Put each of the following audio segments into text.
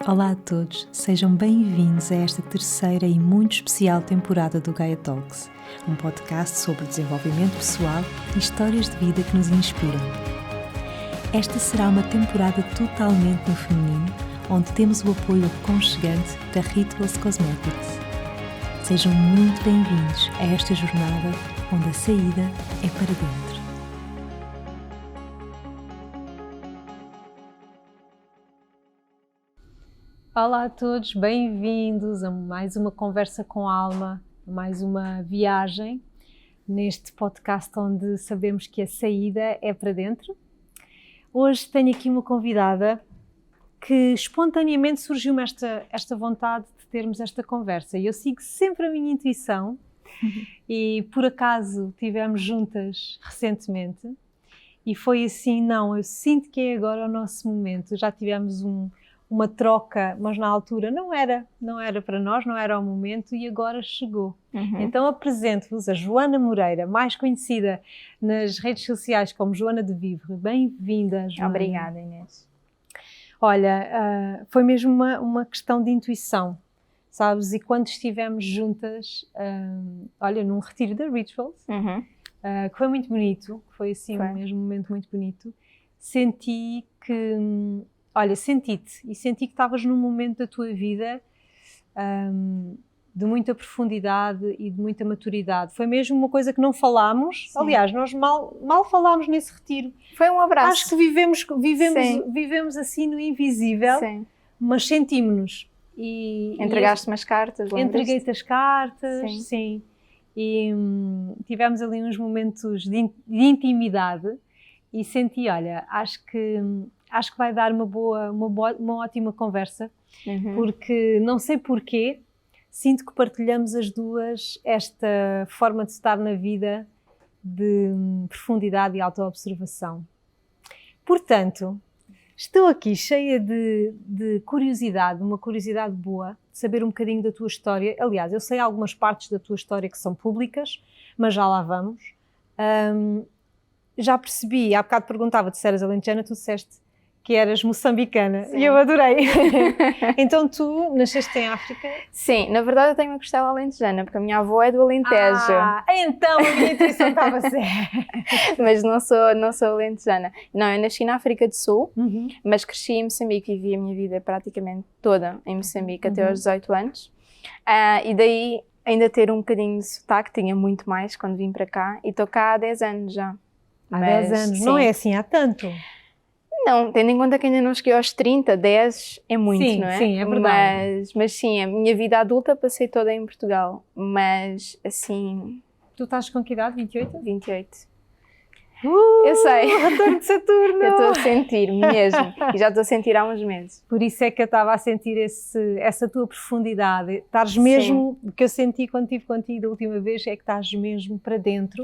Olá a todos, sejam bem-vindos a esta terceira e muito especial temporada do Gaia Talks, um podcast sobre desenvolvimento pessoal e histórias de vida que nos inspiram. Esta será uma temporada totalmente no feminino, onde temos o apoio aconchegante da Rituals Cosmetics. Sejam muito bem-vindos a esta jornada onde a saída é para dentro. Olá a todos, bem-vindos a mais uma conversa com a alma, a mais uma viagem neste podcast onde sabemos que a saída é para dentro. Hoje tenho aqui uma convidada que espontaneamente surgiu-me esta vontade de termos esta conversa e eu sigo sempre a minha intuição e por acaso estivemos juntas recentemente e foi assim, eu sinto que é agora o nosso momento, já tivemos uma troca, mas na altura não era para nós, não era o momento e agora chegou. Então apresento-vos a Joana Moreira, mais conhecida nas redes sociais como Joana de Vivre. Bem-vinda, Joana. Obrigada, Inês. Olha, foi mesmo uma questão de intuição, sabes? E quando estivemos juntas, num retiro da Rituals, que foi muito bonito, foi assim mesmo um momento muito bonito, senti que estavas num momento da tua vida de muita profundidade e de muita maturidade. Foi mesmo uma coisa que não falámos. Sim. Aliás, nós mal falámos nesse retiro. Foi um abraço. Acho que vivemos assim no invisível, sim, mas sentimos-nos. Entregaste-me as cartas, entreguei-te as cartas, sim. E tivemos ali uns momentos de intimidade e senti, olha, acho que vai dar uma ótima conversa, porque não sei porquê, sinto que partilhamos as duas esta forma de estar na vida de profundidade e autoobservação. Portanto, estou aqui cheia de curiosidade, uma curiosidade boa, de saber um bocadinho da tua história. Aliás, eu sei algumas partes da tua história que são públicas, mas já lá vamos. Já percebi, há bocado perguntava-te se eras alentejana, tu disseste que eras moçambicana. Sim. E eu adorei. Então tu nasceste em África? Sim, na verdade eu tenho uma costela alentejana, porque a minha avó é do Alentejo. Então a minha intuição estava certa. Mas não sou alentejana. Não, eu nasci na África do Sul, mas cresci em Moçambique, vivi a minha vida praticamente toda em Moçambique, até aos 18 anos. E daí ainda ter um bocadinho de sotaque, tinha muito mais quando vim para cá, e estou cá há 10 anos já. Há 10 anos, sim. Não é assim há tanto? Não, tendo em conta que ainda não cheguei aos 30, 10 é muito, sim, não é? Sim, é verdade. Mas sim, a minha vida adulta passei toda em Portugal, mas assim... Tu estás com que idade? 28? 28. Eu sei. Retorno de Saturno! Eu estou a sentir mesmo, e já estou a sentir há uns meses. Por isso é que eu estava a sentir essa tua profundidade. Estás mesmo, o que eu senti quando estive contigo da última vez é que estás mesmo para dentro.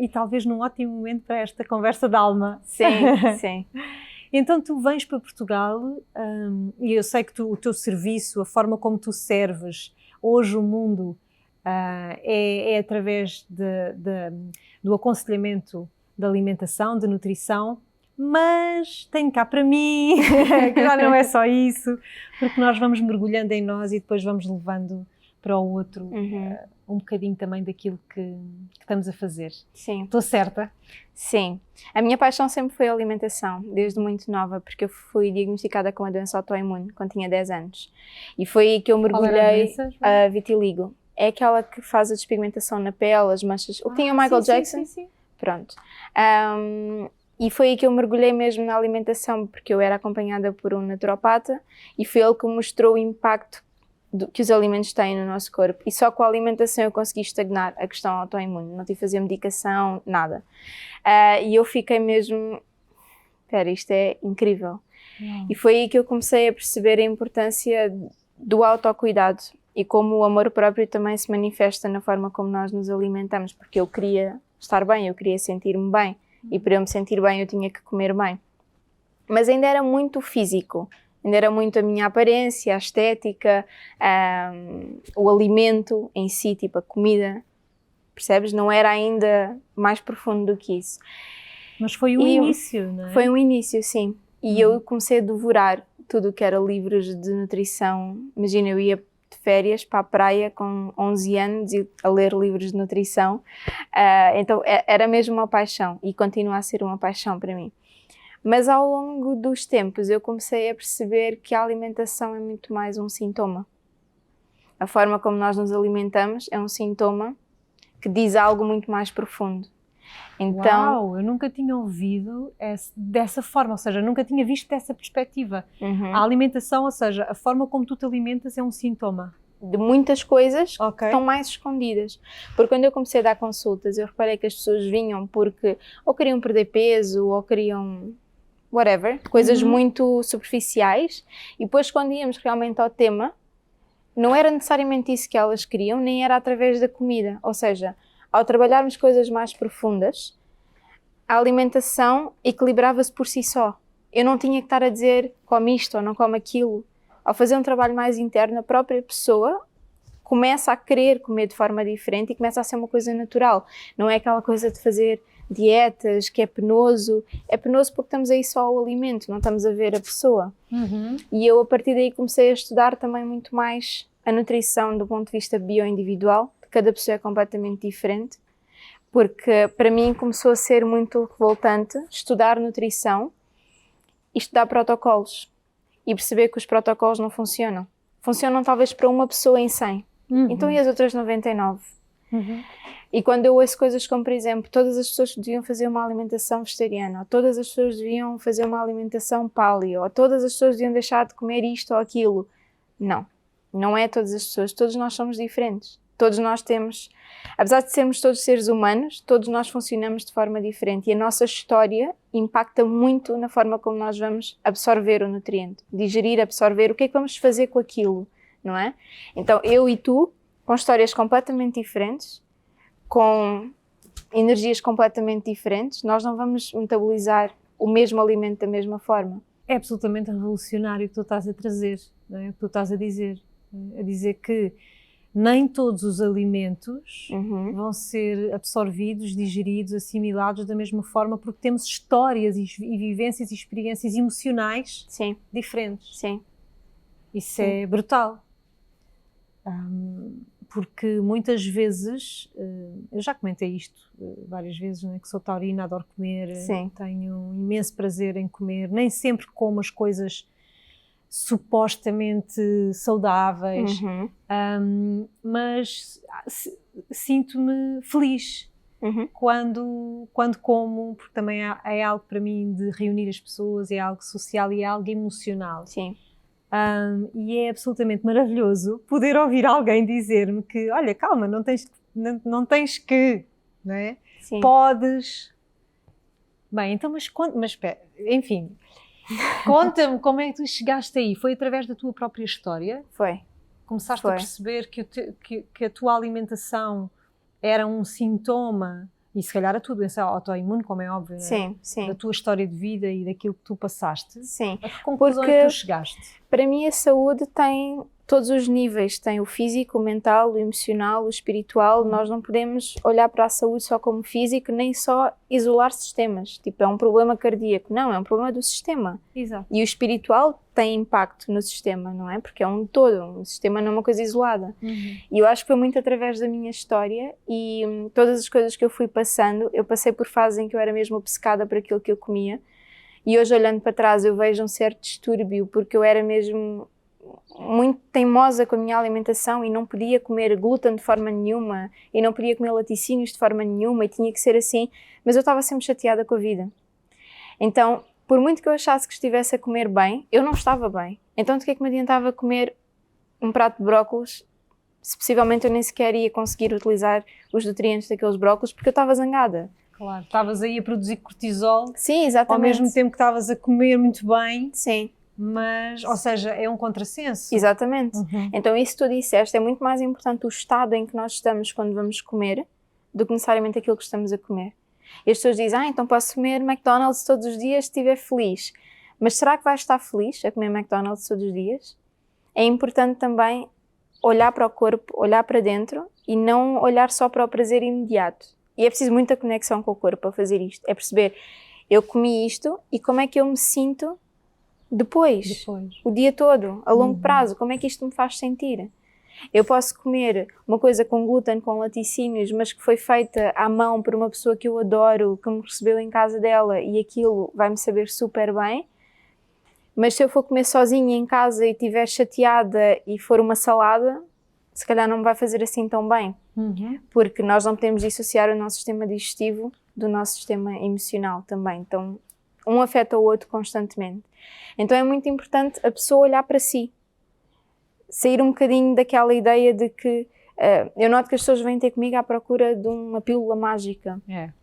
E talvez num ótimo momento para esta conversa de alma. Sim. Então tu vens para Portugal e eu sei que o teu serviço, a forma como tu serves hoje o mundo é através do aconselhamento da alimentação, de nutrição, mas tenho cá para mim, que já não é só isso, porque nós vamos mergulhando em nós e depois vamos levando para o outro um bocadinho também daquilo que estamos a fazer. Sim. Estou certa? Sim. A minha paixão sempre foi a alimentação, desde muito nova, porque eu fui diagnosticada com a doença autoimune quando tinha 10 anos. E foi aí que eu mergulhei a vitiligo. É aquela que faz a despigmentação na pele, as manchas... O que tinha o Michael Jackson? Sim. Pronto. E foi aí que eu mergulhei mesmo na alimentação, porque eu era acompanhada por um naturopata e foi ele que me mostrou o impacto que os alimentos têm no nosso corpo, e só com a alimentação eu consegui estagnar a questão autoimune, não tive que fazer medicação, nada. E eu fiquei mesmo, isto é incrível. E foi aí que eu comecei a perceber a importância do autocuidado e como o amor próprio também se manifesta na forma como nós nos alimentamos, porque eu queria estar bem, eu queria sentir-me bem, e para eu me sentir bem eu tinha que comer bem. Mas ainda era muito físico. Ainda era muito a minha aparência, a estética, o alimento em si, tipo a comida, percebes? Não era ainda mais profundo do que isso. Mas foi o início, não é? Foi um início, sim. E eu comecei a devorar tudo o que era livros de nutrição. Imagina, eu ia de férias para a praia com 11 anos e a ler livros de nutrição. Então era mesmo uma paixão e continua a ser uma paixão para mim. Mas ao longo dos tempos eu comecei a perceber que a alimentação é muito mais um sintoma. A forma como nós nos alimentamos é um sintoma que diz algo muito mais profundo. Então, Uau, eu nunca tinha ouvido dessa forma, ou seja, nunca tinha visto dessa perspectiva. A alimentação, ou seja, a forma como tu te alimentas é um sintoma. De muitas coisas que estão mais escondidas. Porque quando eu comecei a dar consultas, eu reparei que as pessoas vinham porque ou queriam perder peso, ou queriam whatever, coisas muito superficiais, e depois quando íamos realmente ao tema, não era necessariamente isso que elas queriam, nem era através da comida. Ou seja, ao trabalharmos coisas mais profundas, a alimentação equilibrava-se por si só. Eu não tinha que estar a dizer come isto ou não come aquilo. Ao fazer um trabalho mais interno, a própria pessoa começa a querer comer de forma diferente e começa a ser uma coisa natural. Não é aquela coisa de fazer dietas que é penoso. É penoso porque estamos aí só ao alimento, não estamos a ver a pessoa. E eu a partir daí comecei a estudar também muito mais a nutrição do ponto de vista bioindividual. Cada pessoa é completamente diferente, porque para mim começou a ser muito revoltante estudar nutrição e estudar protocolos e perceber que os protocolos não funcionam. Funcionam talvez para uma pessoa em 100, então e as outras 99? E quando eu ouço coisas como, por exemplo, todas as pessoas deviam fazer uma alimentação vegetariana, ou todas as pessoas deviam fazer uma alimentação paleo, ou todas as pessoas deviam deixar de comer isto ou aquilo. Não é todas as pessoas, todos nós somos diferentes. Todos nós temos, apesar de sermos todos seres humanos, todos nós funcionamos de forma diferente e a nossa história impacta muito na forma como nós vamos absorver o nutriente, digerir, absorver, o que é que vamos fazer com aquilo, não é? Então eu e tu, com histórias completamente diferentes, com energias completamente diferentes, nós não vamos metabolizar o mesmo alimento da mesma forma. É absolutamente revolucionário o que tu estás a trazer, não é? O que tu estás a dizer que nem todos os alimentos vão ser absorvidos, digeridos, assimilados da mesma forma, porque temos histórias e vivências e experiências emocionais diferentes. Isso é brutal. Porque muitas vezes, eu já comentei isto várias vezes, né, que sou taurina, adoro comer, tenho um imenso prazer em comer, nem sempre como as coisas supostamente saudáveis, mas sinto-me feliz quando como, porque também é algo para mim de reunir as pessoas, é algo social e é algo emocional. E é absolutamente maravilhoso poder ouvir alguém dizer-me que, olha, calma, não tens que, não é? Podes. Bem, então, mas espera, enfim... Conta-me como é que tu chegaste aí. Foi através da tua própria história? Foi. Começaste a perceber que a tua alimentação era um sintoma, e se calhar a tua doença autoimune, como é óbvio, da tua história de vida e daquilo que tu passaste? A que conclusão é que tu chegaste? Para mim a saúde tem todos os níveis, tem o físico, o mental, o emocional, o espiritual. Nós não podemos olhar para a saúde só como físico, nem só isolar sistemas, tipo é um problema cardíaco, não, é um problema do sistema. Exato. E o espiritual tem impacto no sistema, não é? Porque é um todo, o sistema não é uma coisa isolada. E eu acho que foi muito através da minha história e todas as coisas que eu fui passando, eu passei por fases em que eu era mesmo obcecada por aquilo que eu comia e hoje olhando para trás eu vejo um certo distúrbio porque eu era mesmo muito teimosa com a minha alimentação e não podia comer glúten de forma nenhuma e não podia comer laticínios de forma nenhuma e tinha que ser assim, mas eu estava sempre chateada com a vida. Então, por muito que eu achasse que estivesse a comer bem, eu não estava bem. Então, de que é que me adiantava comer um prato de brócolis se possivelmente eu nem sequer ia conseguir utilizar os nutrientes daqueles brócolis porque eu estava zangada? Claro, estavas aí a produzir cortisol. Sim, exatamente. Ao mesmo tempo que estavas a comer muito bem. Mas, ou seja, é um contrassenso. Exatamente. Então isso que tu disseste, é muito mais importante o estado em que nós estamos quando vamos comer do que necessariamente aquilo que estamos a comer. E as pessoas dizem, então posso comer McDonald's todos os dias se estiver feliz. Mas será que vais estar feliz a comer McDonald's todos os dias? É importante também olhar para o corpo, olhar para dentro e não olhar só para o prazer imediato. E é preciso muita conexão com o corpo para fazer isto. É perceber, eu comi isto e como é que eu me sinto Depois, o dia todo, a longo prazo, como é que isto me faz sentir? Eu posso comer uma coisa com glúten, com laticínios, mas que foi feita à mão por uma pessoa que eu adoro, que me recebeu em casa dela e aquilo vai-me saber super bem. Mas se eu for comer sozinha em casa e estiver chateada e for uma salada, se calhar não me vai fazer assim tão bem. Porque nós não podemos dissociar o nosso sistema digestivo do nosso sistema emocional também. Então, um afeta o outro constantemente. Então é muito importante a pessoa olhar para si. Sair um bocadinho daquela ideia de que eu noto que as pessoas vêm ter comigo à procura de uma pílula mágica.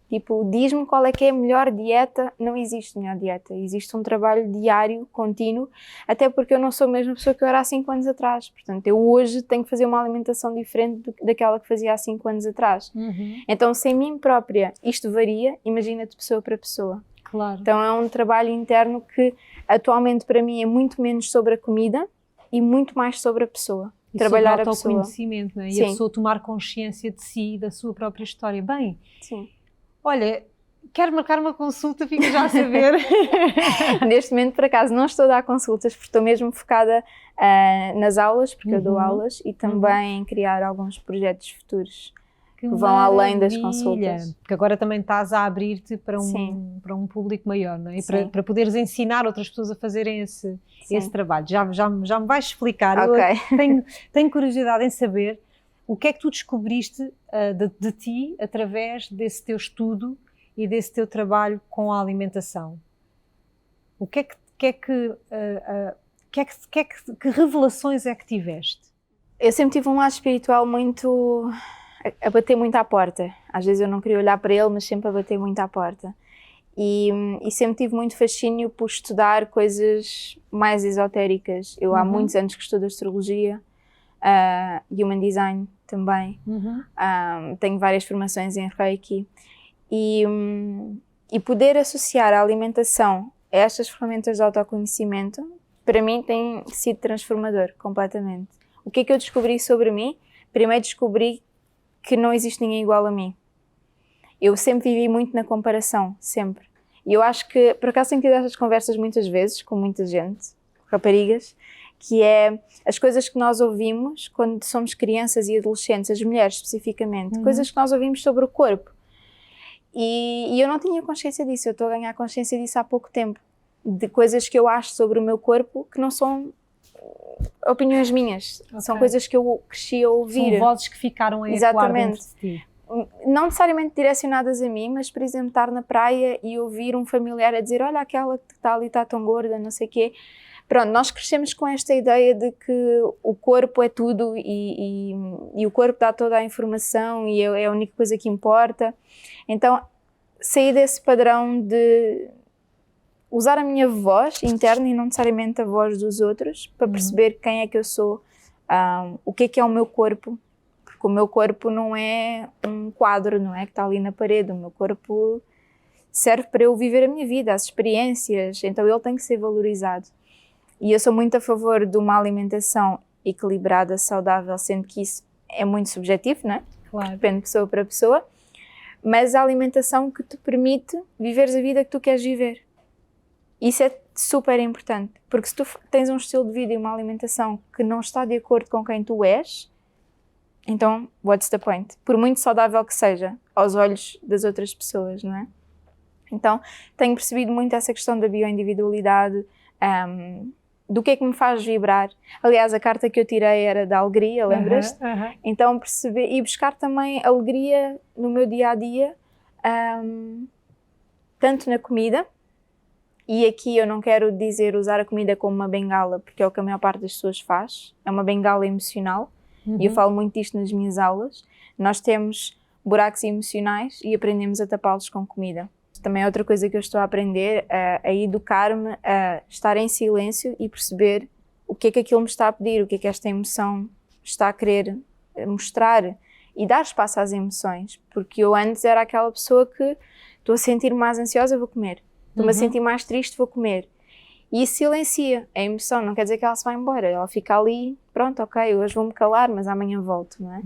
Tipo, diz-me qual é que é a melhor dieta. Não existe melhor dieta. Existe um trabalho diário, contínuo, até porque eu não sou a mesma pessoa que eu era há 5 anos atrás. Portanto, eu hoje tenho que fazer uma alimentação diferente daquela que fazia há 5 anos atrás. Então, se em mim própria isto varia, imagina-te pessoa para pessoa. Claro. Então, é um trabalho interno que atualmente para mim é muito menos sobre a comida e muito mais sobre a pessoa. E trabalhar sobre a pessoa. autoconhecimento, não é? E a pessoa tomar consciência de si, da sua própria história. Bem, olha, quero marcar uma consulta, fico já a saber. Neste momento, por acaso, não estou a dar consultas, porque estou mesmo focada nas aulas, porque eu dou aulas, e também em criar alguns projetos futuros que vão além das consultas. Porque agora também estás a abrir-te para um público maior, não é? E para poderes ensinar outras pessoas a fazerem esse trabalho. Já me vais explicar. Eu tenho curiosidade em saber o que é que tu descobriste de ti através desse teu estudo e desse teu trabalho com a alimentação. Que revelações é que tiveste? Eu sempre tive um lado espiritual muito... a bater muito à porta. Às vezes eu não queria olhar para ele, mas sempre a bater muito à porta. E sempre tive muito fascínio por estudar coisas mais esotéricas. Eu há muitos anos que estudo astrologia, human design também. Tenho várias formações em Reiki. E poder associar a alimentação a estas ferramentas de autoconhecimento, para mim tem sido transformador, completamente. O que é que eu descobri sobre mim? Primeiro descobri que não existe ninguém igual a mim. Eu sempre vivi muito na comparação, sempre. E eu acho que, por acaso tenho tido estas conversas muitas vezes, com muita gente, raparigas, que é as coisas que nós ouvimos quando somos crianças e adolescentes, as mulheres especificamente, coisas que nós ouvimos sobre o corpo. E eu não tinha consciência disso, eu estou a ganhar consciência disso há pouco tempo. De coisas que eu acho sobre o meu corpo que não são opiniões minhas, são coisas que eu cresci a ouvir. São vozes que ficaram a ecoar dentro de ti. Não necessariamente direcionadas a mim, mas, por exemplo, estar na praia e ouvir um familiar a dizer: olha, aquela que está ali está tão gorda, não sei o quê. Pronto, nós crescemos com esta ideia de que o corpo é tudo e o corpo dá toda a informação e é a única coisa que importa. Então, sair desse padrão de usar a minha voz interna e não necessariamente a voz dos outros para perceber quem é que eu sou, o que é o meu corpo. Porque o meu corpo não é um quadro, não é que está ali na parede. O meu corpo serve para eu viver a minha vida, as experiências, então ele tem que ser valorizado. E eu sou muito a favor de uma alimentação equilibrada, saudável, sendo que isso é muito subjetivo, não é? Claro. Depende de pessoa para pessoa, mas a alimentação que te permite viveres a vida que tu queres viver. Isso é super importante, porque se tu tens um estilo de vida e uma alimentação que não está de acordo com quem tu és, então, what's the point? Por muito saudável que seja, aos olhos das outras pessoas, não é? Então, tenho percebido muito essa questão da bioindividualidade, do que é que me faz vibrar. Aliás, a carta que eu tirei era da alegria, lembras-te? Então, perceber e buscar também alegria no meu dia-a-dia, tanto na comida, e aqui eu não quero dizer usar a comida como uma bengala, porque é o que a maior parte das pessoas faz, é uma bengala emocional, e eu falo muito disto nas minhas aulas. Nós temos buracos emocionais e aprendemos a tapá-los com comida. Também é outra coisa que eu estou a aprender, a educar-me a estar em silêncio e perceber o que é que aquilo me está a pedir, o que é que esta emoção está a querer mostrar, e dar espaço às emoções, porque eu antes era aquela pessoa que estou a sentir mais ansiosa, vou comer, estou-me a sentir mais triste, vou comer, e isso silencia a emoção, não quer dizer que ela se vai embora, ela fica ali, pronto, ok, hoje vou-me calar, mas amanhã volto, não é?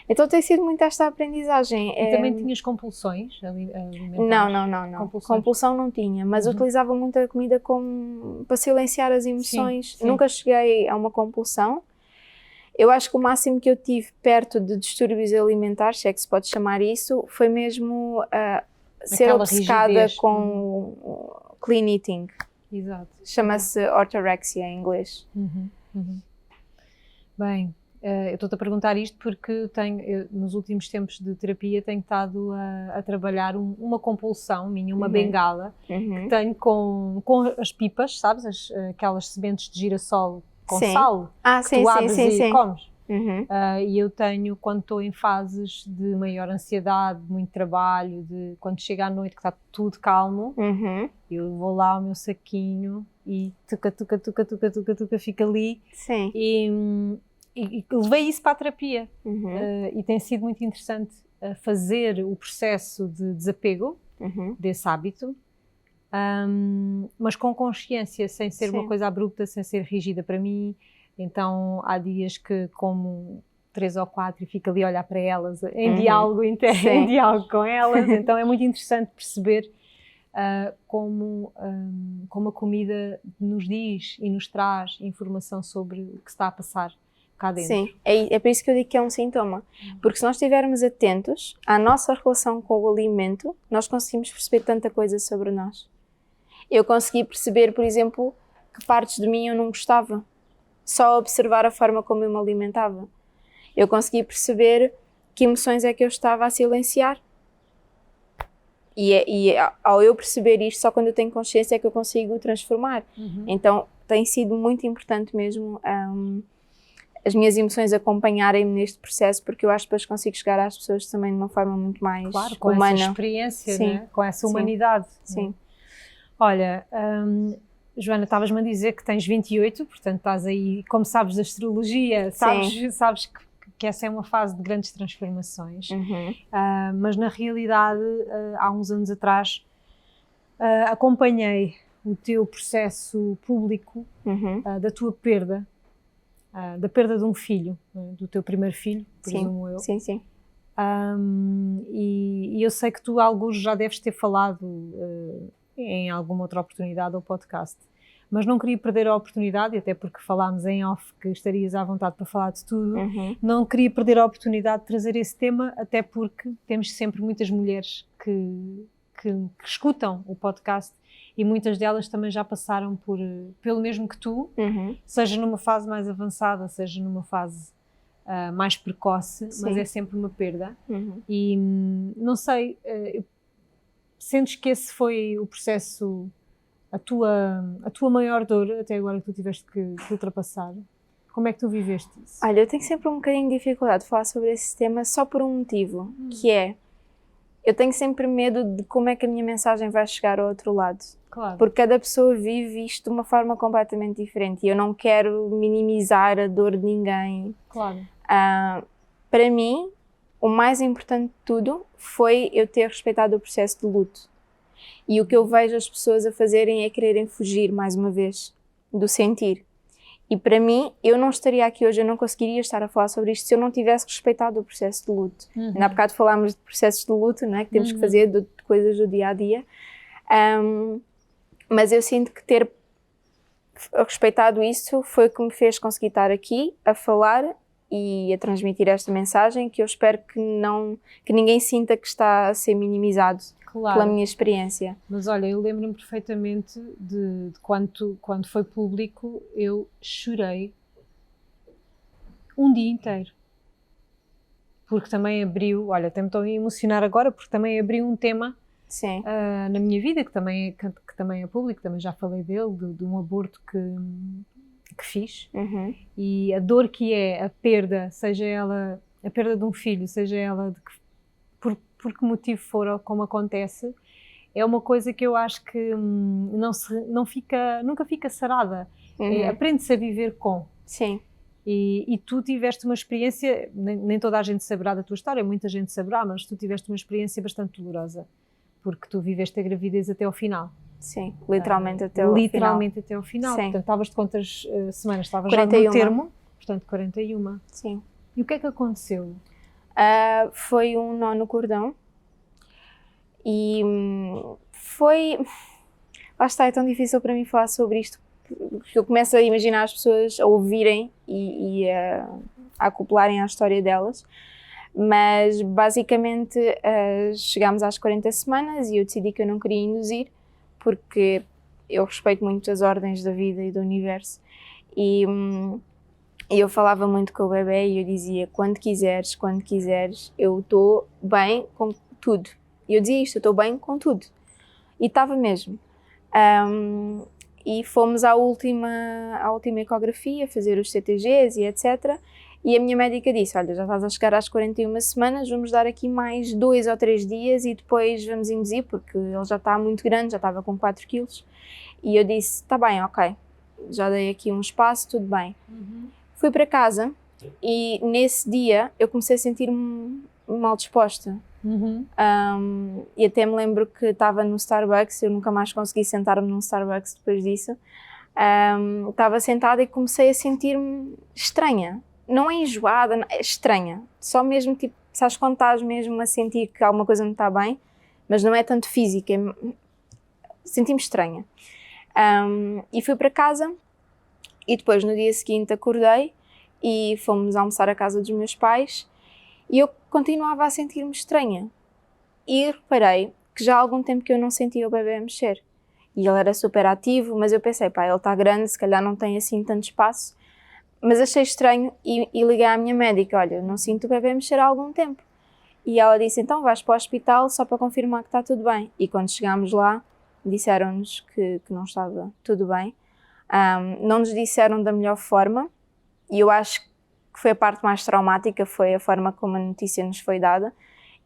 Então tem sido muito esta aprendizagem. E também tinhas compulsões alimentares? Não. Compulsão não tinha, mas utilizava muito a comida para silenciar as emoções. Sim. Nunca cheguei a uma compulsão. Eu acho que o máximo que eu tive perto de distúrbios alimentares, se é que se pode chamar isso, foi mesmo ser obcecada rigidez. com clean eating. Exato. Chama-se orthorexia em inglês. Bem, eu estou-te a perguntar isto porque nos últimos tempos de terapia tenho estado a trabalhar uma compulsão minha, uma bengala, que tenho com as pipas, sabes? Aquelas sementes de girassol com sal, que tu abres e comes. E eu tenho, quando estou em fases de maior ansiedade, de muito trabalho, quando chega à noite que está tudo calmo, eu vou lá ao meu saquinho e tuca, fica ali. Sim. E levei isso para a terapia. E tem sido muito interessante fazer o processo de desapego desse hábito, mas com consciência, sem ser uma coisa abrupta, sem ser rígida para mim. Então há dias que como 3 ou 4 e fico ali a olhar para elas em diálogo interno, em diálogo com elas. Então é muito interessante perceber como a comida nos diz e nos traz informação sobre o que está a passar cá dentro. Sim, é por isso que eu digo que é um sintoma. Porque se nós estivermos atentos à nossa relação com o alimento, nós conseguimos perceber tanta coisa sobre nós. Eu consegui perceber, por exemplo, que partes de mim eu não gostava. Só observar a forma como eu me alimentava. Eu consegui perceber que emoções é que eu estava a silenciar. E ao eu perceber isto, só quando eu tenho consciência é que eu consigo transformar. Então tem sido muito importante mesmo as minhas emoções acompanharem-me neste processo, porque eu acho que depois consigo chegar às pessoas também de uma forma muito mais com humana. essa experiência, né? Com essa humanidade. Sim. Né? Olha, Joana, estavas-me a dizer que tens 28, portanto estás aí, como sabes da astrologia, sabes que essa é uma fase de grandes transformações, mas na realidade, há uns anos atrás, acompanhei o teu processo público da tua perda, da perda de um filho, do teu primeiro filho, presumo eu. Sim. E eu sei que tu, alguns, já deves ter falado em alguma outra oportunidade ou podcast, mas não queria perder a oportunidade, e até porque falámos em off que estarias à vontade para falar de tudo, não queria perder a oportunidade de trazer esse tema, até porque temos sempre muitas mulheres que escutam o podcast e muitas delas também já passaram pelo mesmo que tu, seja numa fase mais avançada, seja numa fase mais precoce, mas é sempre uma perda. E não sei, sentes que esse foi o processo, a tua maior dor até agora que tu tiveste que ultrapassar? Como é que tu viveste isso? Olha, eu tenho sempre um bocadinho de dificuldade de falar sobre esse tema só por um motivo, que é, eu tenho sempre medo de como é que a minha mensagem vai chegar ao outro lado. Claro. Porque cada pessoa vive isto de uma forma completamente diferente e eu não quero minimizar a dor de ninguém. Claro. Para mim, o mais importante de tudo foi eu ter respeitado o processo de luto. E o que eu vejo as pessoas a fazerem é quererem fugir, mais uma vez, do sentir. E para mim, eu não estaria aqui hoje, eu não conseguiria estar a falar sobre isto se eu não tivesse respeitado o processo de luto. Há bocado falámos de processos de luto, não é? Que temos que fazer de coisas do dia-a-dia. Mas eu sinto que ter respeitado isso foi o que me fez conseguir estar aqui a falar e a transmitir esta mensagem, que eu espero que ninguém sinta que está a ser minimizado pela minha experiência. Mas olha, eu lembro-me perfeitamente de quando foi público, eu chorei um dia inteiro. Porque também abriu, olha, até me estou a emocionar agora, porque também abriu um tema na minha vida, que também é público, também já falei dele, de um aborto que fiz. E a dor que é a perda, seja ela a perda de um filho, seja ela por que motivo for ou como acontece, é uma coisa que eu acho que nunca fica sarada. Aprende-se a viver com. Sim. E tu tiveste uma experiência, nem toda a gente saberá da tua história, muita gente saberá, mas tu tiveste uma experiência bastante dolorosa, porque tu viveste a gravidez até ao final. Sim, literalmente até ao final. Literalmente até ao final. Portanto, estavas de quantas semanas? Estavas 41. Já no termo, portanto 41. Sim. E o que é que aconteceu? Foi um nó no cordão e foi... Lá está, é tão difícil para mim falar sobre isto, porque eu começo a imaginar as pessoas a ouvirem e a acoplarem à história delas, mas basicamente chegámos às 40 semanas e eu decidi que eu não queria induzir, porque eu respeito muito as ordens da vida e do universo, e eu falava muito com o bebê e eu dizia, quando quiseres, eu estou bem com tudo. E eu dizia isto, eu estou bem com tudo. E estava mesmo. E fomos à última ecografia, fazer os CTGs e etc. E a minha médica disse, olha, já estás a chegar às 41 semanas, vamos dar aqui mais 2 ou 3 dias e depois vamos induzir, porque ele já está muito grande, já estava com 4 quilos. E eu disse, está bem, ok, já dei aqui um espaço, tudo bem. Fui para casa e nesse dia eu comecei a sentir-me mal disposta. E até me lembro que estava no Starbucks, eu nunca mais consegui sentar-me num Starbucks depois disso. Estava sentada e comecei a sentir-me estranha. Não é enjoada, é estranha. Só mesmo, tipo, sabes quando estás mesmo a sentir que alguma coisa não está bem, mas não é tanto física, senti-me estranha. E fui para casa e depois no dia seguinte acordei e fomos almoçar à casa dos meus pais e eu continuava a sentir-me estranha. E reparei que já há algum tempo que eu não sentia o bebê a mexer. E ele era super ativo, mas eu pensei, pá, ele está grande, se calhar não tem assim tanto espaço. Mas achei estranho e liguei à minha médica, olha, não sinto o bebê a mexer há algum tempo. E ela disse, então vais para o hospital só para confirmar que está tudo bem. E quando chegámos lá, disseram-nos que não estava tudo bem. Não nos disseram da melhor forma, e eu acho que foi a parte mais traumática, foi a forma como a notícia nos foi dada.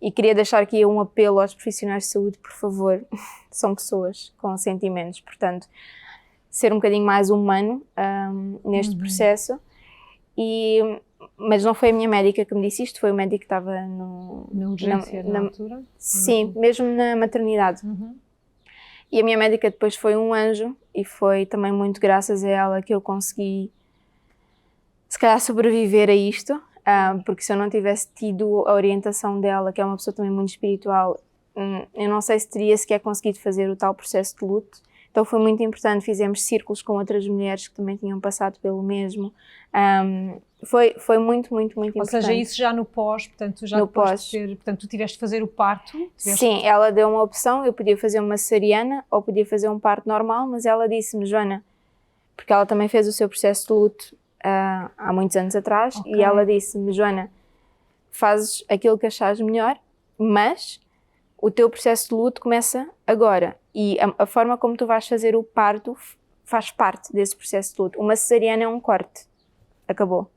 E queria deixar aqui um apelo aos profissionais de saúde, por favor, são pessoas com sentimentos, portanto, ser um bocadinho mais humano neste processo. Mas não foi a minha médica que me disse isto, foi o médico que estava na urgência na altura? Sim, mesmo na maternidade. E a minha médica depois foi um anjo e foi também muito graças a ela que eu consegui, se calhar, sobreviver a isto, porque se eu não tivesse tido a orientação dela, que é uma pessoa também muito espiritual, eu não sei se teria sequer conseguido fazer o tal processo de luto. Então foi muito importante, fizemos círculos com outras mulheres que também tinham passado pelo mesmo. Foi muito, muito, muito importante. Ou seja, isso já no pós, portanto, já depois de ter, portanto, tu tiveste de fazer o parto? Sim, ela deu uma opção, eu podia fazer uma cesariana ou podia fazer um parto normal, mas ela disse-me, Joana, porque ela também fez o seu processo de luto há muitos anos atrás, e ela disse-me, Joana, fazes aquilo que achares melhor, mas o teu processo de luto começa agora, e a forma como tu vais fazer o parto faz parte desse processo de luto. Uma cesariana é um corte, acabou.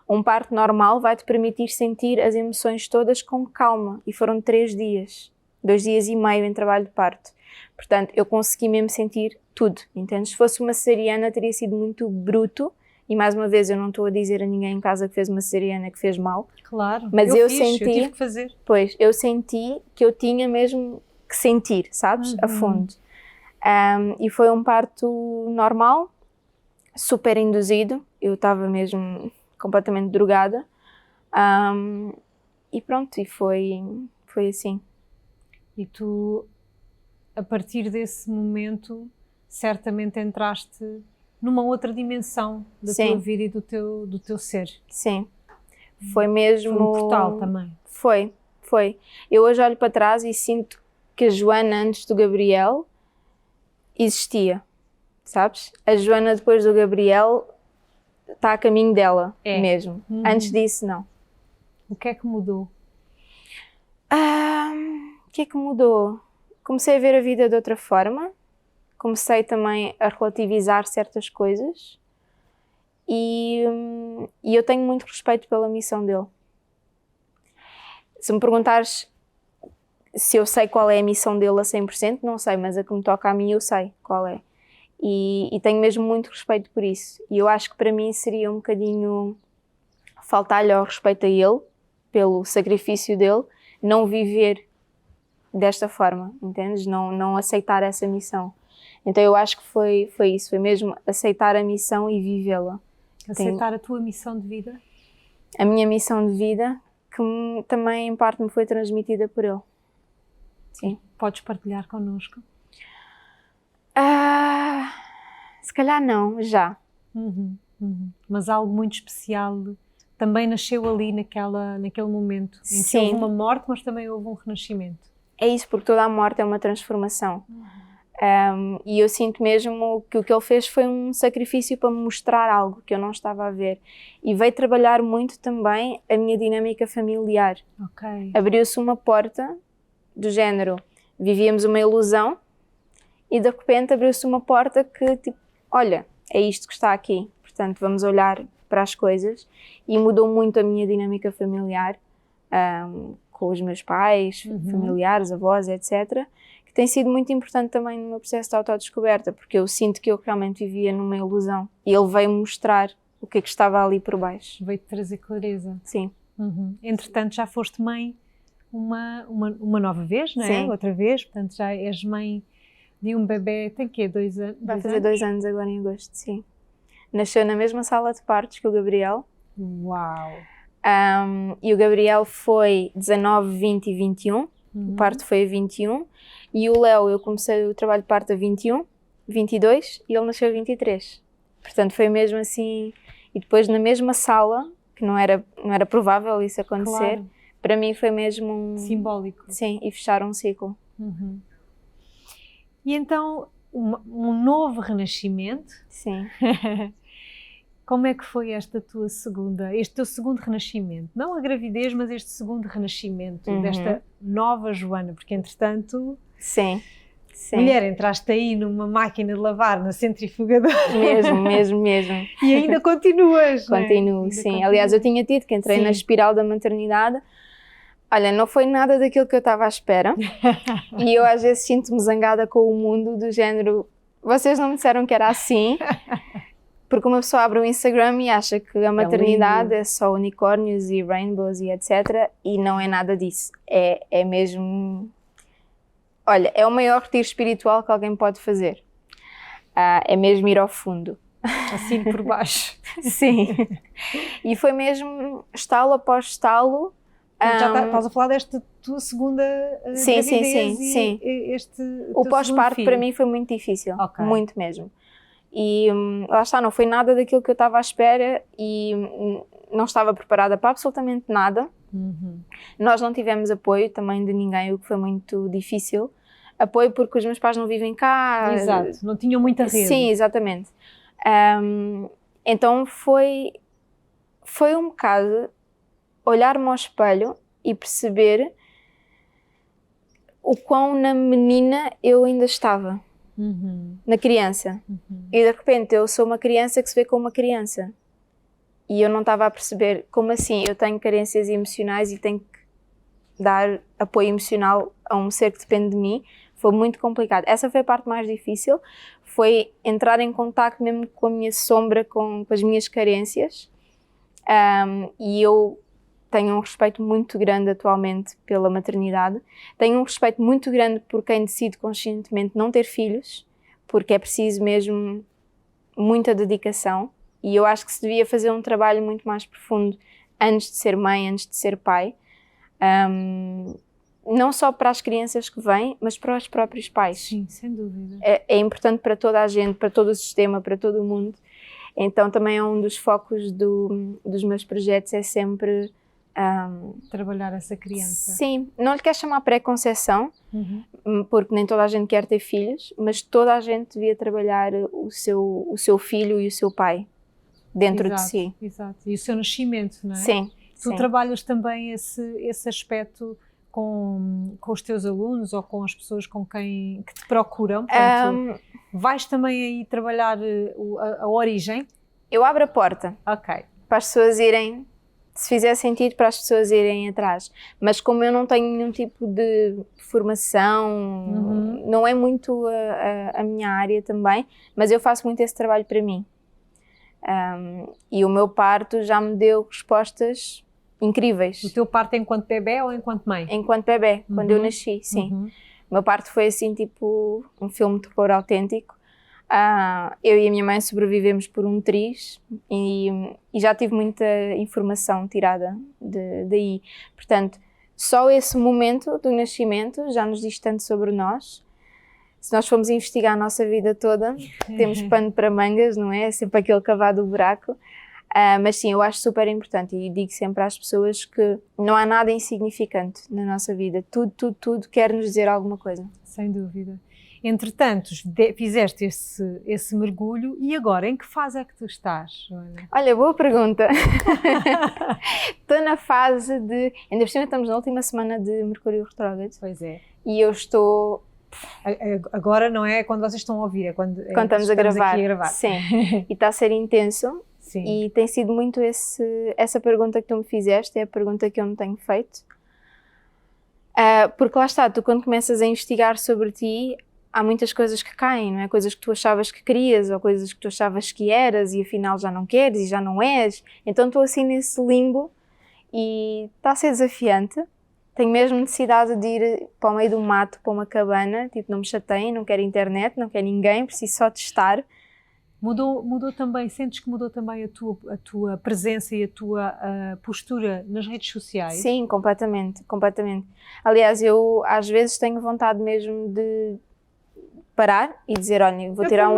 Um parto normal vai-te permitir sentir as emoções todas com calma, e foram 3 dias, 2 dias e meio em trabalho de parto. Portanto, eu consegui mesmo sentir tudo, entendes? Se fosse uma cesariana teria sido muito bruto, e mais uma vez eu não estou a dizer a ninguém em casa que fez uma cesariana que fez mal. Claro, mas eu tive que fazer. Pois, eu senti que eu tinha mesmo que sentir, sabes? A fundo. E foi um parto normal, super induzido, eu estava mesmo completamente drogada, e pronto, e foi assim. E tu, a partir desse momento, certamente entraste numa outra dimensão da tua vida e do teu ser. Sim, foi mesmo... Foi um portal também. Foi. Eu hoje olho para trás e sinto que a Joana antes do Gabriel existia, sabes? A Joana depois do Gabriel está a caminho dela mesmo. Antes disso, não. O que é que mudou? O que é que mudou? Comecei a ver a vida de outra forma. Comecei também a relativizar certas coisas e eu tenho muito respeito pela missão dele. Se me perguntares se eu sei qual é a missão dele a 100%, não sei, mas a que me toca a mim eu sei qual é. E tenho mesmo muito respeito por isso. E eu acho que para mim seria um bocadinho faltar-lhe ao respeito a ele, pelo sacrifício dele, não viver desta forma, entendes? Não aceitar essa missão. Então eu acho que foi isso, foi mesmo aceitar a missão e vivê-la. Aceitar a tua missão de vida? A minha missão de vida, também em parte me foi transmitida por ele. Sim. Podes partilhar connosco? Se calhar não, já. Mas algo muito especial também nasceu ali naquele momento em que Sim. houve uma morte, mas também houve um renascimento. É isso, porque toda a morte é uma transformação. E eu sinto mesmo que o que ele fez foi um sacrifício para me mostrar algo que eu não estava a ver. E veio trabalhar muito também a minha dinâmica familiar. Ok. Abriu-se uma porta do género, vivíamos uma ilusão e de repente abriu-se uma porta que tipo, olha, é isto que está aqui. Portanto, vamos olhar para as coisas. E mudou muito a minha dinâmica familiar, com os meus pais, familiares, avós, etc., que tem sido muito importante também no meu processo de autodescoberta, porque eu sinto que eu realmente vivia numa ilusão. E ele veio mostrar o que é que estava ali por baixo. Veio-te trazer clareza. Sim. Entretanto, já foste mãe uma nova vez, não é? Sim. Outra vez, portanto já és mãe de um bebê, tem quê? 2 anos? Vai fazer 2 anos agora em agosto, sim. Nasceu na mesma sala de partos que o Gabriel. Uau! E o Gabriel foi 19, 20 e 21. O parto foi a 21. E o Léo, eu comecei o trabalho de parto a 21, 22 e ele nasceu a 23. Portanto, foi mesmo assim. E depois na mesma sala, que não era provável isso acontecer, Claro. para mim foi mesmo Simbólico. Sim, e fechar um ciclo. E então, um novo renascimento. Sim. Como é que foi este teu segundo renascimento? Não a gravidez, mas este segundo renascimento desta nova Joana, porque entretanto, Sim. mulher, entraste aí numa máquina de lavar, na centrifugadora. Mesmo. E ainda continuas, não é? Continuo, Ainda sim. continuas. Aliás, eu tinha tido que entrei Sim. na espiral da maternidade. Olha, não foi nada daquilo que eu estava à espera. E eu às vezes sinto-me zangada com o mundo, do género, vocês não me disseram que era assim. Porque uma pessoa abre o Instagram e acha que a maternidade é só unicórnios e rainbows e etc. E não é nada disso. É mesmo... Olha, é o maior retiro espiritual que alguém pode fazer. É mesmo ir ao fundo. Assim por baixo. Sim. E foi mesmo estalo após estalo. Já estás a falar desta tua segunda gravidez sim. O teu pós-parto segundo para filho. mim foi muito difícil. Ok. Muito mesmo. E lá está, não foi nada daquilo que eu estava à espera e não estava preparada para absolutamente nada. Nós não tivemos apoio também de ninguém, o que foi muito difícil. Apoio porque os meus pais não vivem cá. Exato, não tinham muita rede. Sim, exatamente. Então foi um bocado olhar-me ao espelho e perceber o quão na menina eu ainda estava. Na criança. E de repente eu sou uma criança que se vê como uma criança. E eu não estava a perceber como assim eu tenho carências emocionais e tenho que dar apoio emocional a um ser que depende de mim. Foi muito complicado. Essa foi a parte mais difícil. Foi entrar em contacto mesmo com a minha sombra, com as minhas carências. E eu tenho um respeito muito grande atualmente pela maternidade. Tenho um respeito muito grande por quem decide conscientemente não ter filhos, porque é preciso mesmo muita dedicação. E eu acho que se devia fazer um trabalho muito mais profundo antes de ser mãe, antes de ser pai. Não só para as crianças que vêm, mas para os próprios pais. Sim, sem dúvida. É importante para toda a gente, para todo o sistema, para todo o mundo. Então também é um dos focos dos meus projetos, é sempre... trabalhar essa criança. Sim, não lhe quero chamar pré-conceição, porque nem toda a gente quer ter filhos, mas toda a gente devia trabalhar o seu filho e o seu pai dentro de si. Exato, e o seu nascimento, não é? Sim. Tu trabalhas também esse aspecto com os teus alunos ou com as pessoas que te procuram? Portanto, vais também aí trabalhar a origem? Eu abro a porta. Ok. Para as pessoas irem... Se fizer sentido para as pessoas irem atrás. Mas como eu não tenho nenhum tipo de formação, não é muito a minha área também, mas eu faço muito esse trabalho para mim. E o meu parto já me deu respostas incríveis. O teu parto enquanto bebê ou enquanto mãe? Enquanto bebê, quando eu nasci, sim. O meu parto foi assim, tipo, um filme de terror autêntico. Eu e a minha mãe sobrevivemos por um triz e já tive muita informação tirada daí. Portanto, só esse momento do nascimento já nos diz tanto sobre nós. Se nós formos investigar a nossa vida toda, temos pano para mangas, não é? É sempre aquele cavado do buraco. Mas sim, eu acho super importante e digo sempre às pessoas que não há nada insignificante na nossa vida. Tudo quer nos dizer alguma coisa. Sem dúvida. Entretanto, fizeste esse mergulho e agora, em que fase é que tu estás, Joana? Olha, boa pergunta. Estou na fase de... Ainda por cima estamos na última semana de Mercúrio retrógrado. Pois é. E eu estou... Agora não é quando vocês estão a ouvir, é quando estamos a gravar. Aqui a gravar. Sim. E está a ser intenso. Sim. E tem sido muito essa pergunta que tu me fizeste, é a pergunta que eu me tenho feito. Porque lá está, tu quando começas a investigar sobre ti, há muitas coisas que caem, não é? Coisas que tu achavas que querias ou coisas que tu achavas que eras e afinal já não queres e já não és. Então estou assim nesse limbo e está a ser desafiante. Tenho mesmo necessidade de ir para o meio do mato, para uma cabana, tipo, não me chateiem, não quero internet, não quero ninguém, preciso só de estar. Mudou também, sentes que mudou também a tua presença e a tua postura nas redes sociais? Sim, completamente. Aliás, eu às vezes tenho vontade mesmo de parar e dizer, olha, vou tirar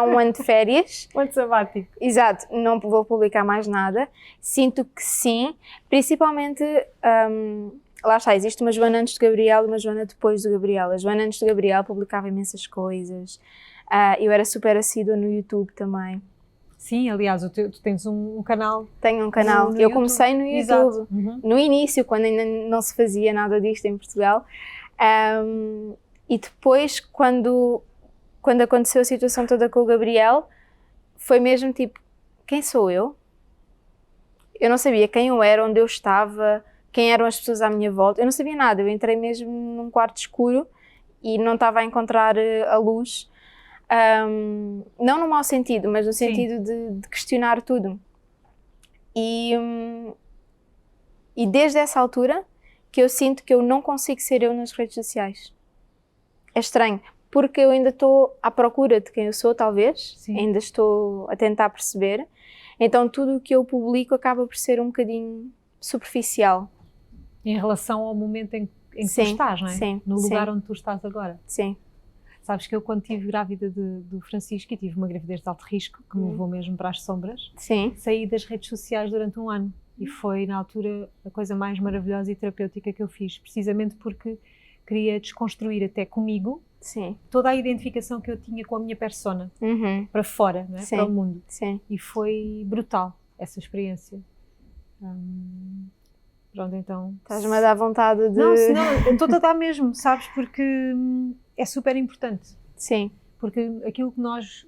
um ano de férias. Um ano sabático. Exato, não vou publicar mais nada. Sinto que sim, principalmente... lá está, existe uma Joana antes de Gabriel e uma Joana depois do Gabriel. A Joana antes de Gabriel publicava imensas coisas. Eu era super assídua no YouTube também. Sim, aliás, tu tens um canal. Tenho um canal. Eu comecei no YouTube. Uhum. No início, quando ainda não se fazia nada disto em Portugal. E depois, quando aconteceu a situação toda com o Gabriel, foi mesmo tipo, quem sou eu? Eu não sabia quem eu era, onde eu estava... Quem eram as pessoas à minha volta, eu não sabia nada, eu entrei mesmo num quarto escuro e não estava a encontrar a luz, não no mau sentido, mas no sentido de questionar tudo. E desde essa altura que eu sinto que eu não consigo ser eu nas redes sociais. É estranho, porque eu ainda estou à procura de quem eu sou, talvez, ainda estou a tentar perceber, então tudo o que eu publico acaba por ser um bocadinho superficial. Em relação ao momento em que tu estás, não é? Sim, no lugar onde tu estás agora. Sim. Sabes que eu, quando estive grávida do Francisco, e tive uma gravidez de alto risco, que me levou mesmo para as sombras, saí das redes sociais durante um ano. E foi, na altura, a coisa mais maravilhosa e terapêutica que eu fiz, precisamente porque queria desconstruir até comigo toda a identificação que eu tinha com a minha persona, para fora, não é? Para o mundo. E foi brutal essa experiência. Pronto, então... Estás-me a dar vontade de... Não, eu estou a dar mesmo, sabes? Porque é super importante. Sim. Porque aquilo que nós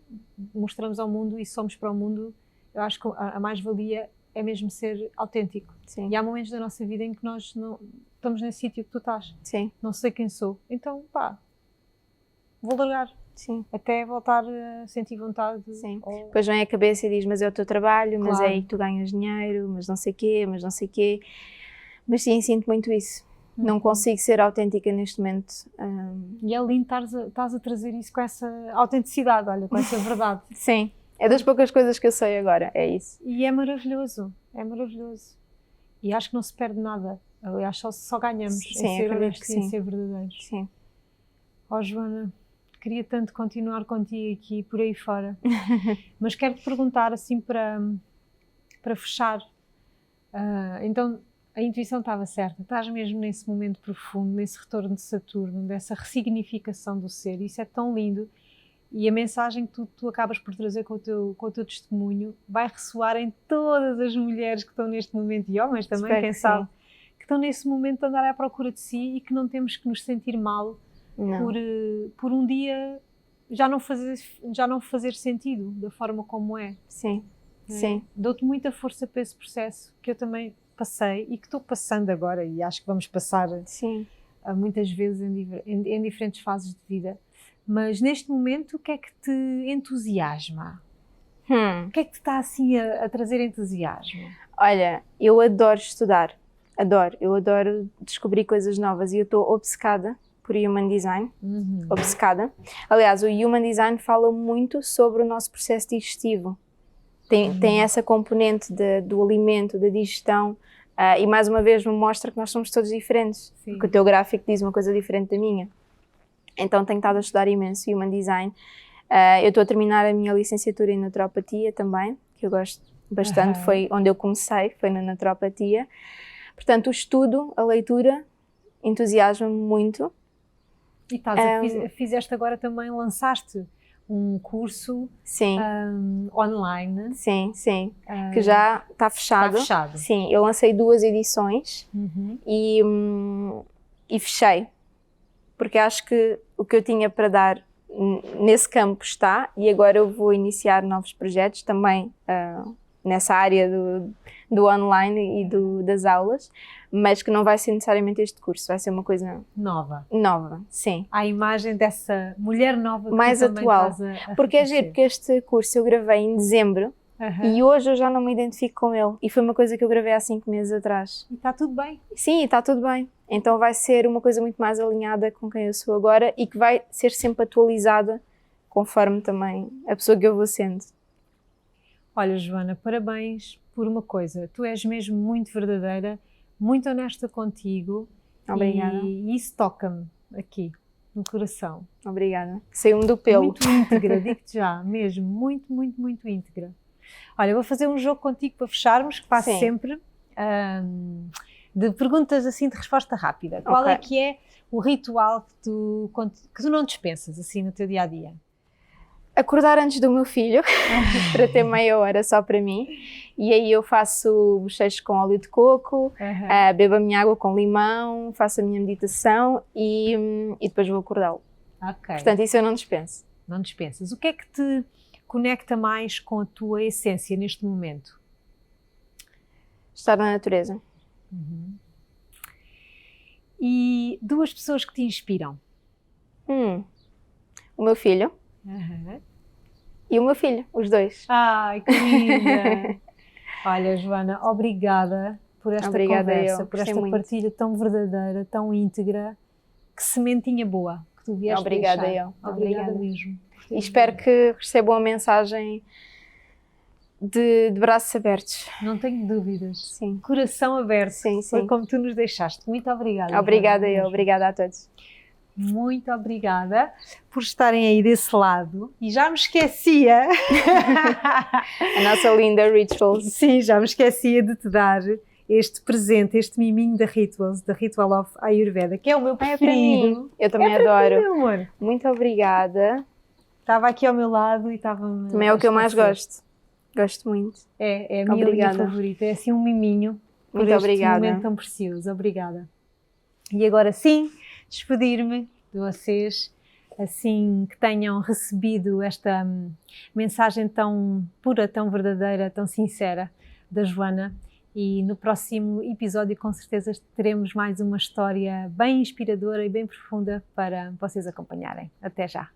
mostramos ao mundo e somos para o mundo, eu acho que a mais-valia é mesmo ser autêntico. Sim. E há momentos da nossa vida em que nós não estamos nesse sítio que tu estás. Sim. Não sei quem sou. Então, vou largar. Sim. Até voltar a sentir vontade. Sim. Depois vem a cabeça e diz, mas é o teu trabalho, mas é aí que tu ganhas dinheiro, mas não sei quê. Mas sim, sinto muito isso. Não consigo ser autêntica neste momento. E é lindo estás a trazer isso com essa autenticidade, olha, com essa verdade. Sim, é das poucas coisas que eu sei agora, é isso. E é maravilhoso. E acho que não se perde nada. Aliás, só ganhamos em ser honestos e em ser verdadeiros. Sim. Joana, queria tanto continuar contigo aqui, por aí fora. Mas quero-te perguntar, assim, para fechar. Então, a intuição estava certa. Estás mesmo nesse momento profundo, nesse retorno de Saturno, dessa ressignificação do ser. Isso é tão lindo. E a mensagem que tu acabas por trazer com o teu testemunho vai ressoar em todas as mulheres que estão neste momento, e homens também, espero quem sabe, que estão nesse momento de andar à procura de si e que não temos que nos sentir mal por um dia já não fazer sentido da forma como é. Sim. Dou-te muita força para esse processo que eu também passei e que estou passando agora, e acho que vamos passar muitas vezes em diferentes fases de vida. Mas neste momento, o que é que te entusiasma? O que é que te está assim a trazer entusiasmo? Olha, eu adoro estudar, eu adoro descobrir coisas novas e eu estou obcecada por Human Design, obcecada. Aliás, o Human Design fala muito sobre o nosso processo digestivo. Tem essa componente do alimento, da digestão, e mais uma vez me mostra que nós somos todos diferentes, porque o teu gráfico diz uma coisa diferente da minha. Então tenho estado a estudar imenso Human Design. Eu estou a terminar a minha licenciatura em naturopatia também, que eu gosto bastante, foi onde eu comecei, foi na naturopatia. Portanto, o estudo, a leitura, entusiasma-me muito. E fizeste agora também, lançaste um curso online. Sim, que já está fechado. Está fechado. Sim, eu lancei 2 edições e fechei. Porque acho que o que eu tinha para dar nesse campo está, e agora eu vou iniciar novos projetos também nessa área do online e das aulas, mas que não vai ser necessariamente este curso, vai ser uma coisa nova, sim. A imagem dessa mulher nova que mais atual, porque é giro, porque este curso eu gravei em dezembro e hoje eu já não me identifico com ele, e foi uma coisa que eu gravei há 5 meses atrás. E está tudo bem? Sim, está tudo bem. Então vai ser uma coisa muito mais alinhada com quem eu sou agora e que vai ser sempre atualizada conforme também a pessoa que eu vou sendo. Olha, Joana, parabéns por uma coisa. Tu és mesmo muito verdadeira, muito honesta contigo. Obrigada. E isso toca-me aqui, no coração. Obrigada. Saiu-me do pelo. Muito íntegra, digo-te já, mesmo. Muito, muito, muito íntegra. Olha, vou fazer um jogo contigo para fecharmos, que faço sempre, de perguntas assim de resposta rápida. Qual é que é o ritual que tu não dispensas assim no teu dia-a-dia? Acordar antes do meu filho, para ter meia hora só para mim, e aí eu faço bochechos com óleo de coco, bebo a minha água com limão, faço a minha meditação e depois vou acordá-lo. Portanto, isso eu não dispenso. Não dispensas. O que é que te conecta mais com a tua essência neste momento? Estar na natureza. E 2 pessoas que te inspiram? O meu filho. E o meu filho, os 2. Ai, que linda! Olha, Joana, obrigada por esta conversa, por esta partilha tão verdadeira, tão íntegra. Que sementinha boa que tu vieste Obrigada deixar. eu. Obrigada mesmo. E espero que recebam a mensagem de braços abertos. Não tenho dúvidas. Sim. Coração aberto. Sim. Foi como tu nos deixaste. Muito obrada. Obrigada eu. Obrigada a todos. Muito obrigada por estarem aí desse lado. E já me esquecia. A nossa linda Rituals. Sim, já me esquecia de te dar este presente, este miminho da Rituals, da Ritual of Ayurveda, que é o meu preferido. Eu também adoro. Meu amor. Muito obrigada. Estava aqui ao meu lado e estava-me... Também é o que eu mais gosto. Gosto muito. É a minha linha favorita. É assim um miminho. Muito obrigada. Por este momento tão precioso. Obrigada. E agora sim, despedir-me de vocês, assim que tenham recebido esta mensagem tão pura, tão verdadeira, tão sincera da Joana. E no próximo episódio, com certeza, teremos mais uma história bem inspiradora e bem profunda para vocês acompanharem. Até já!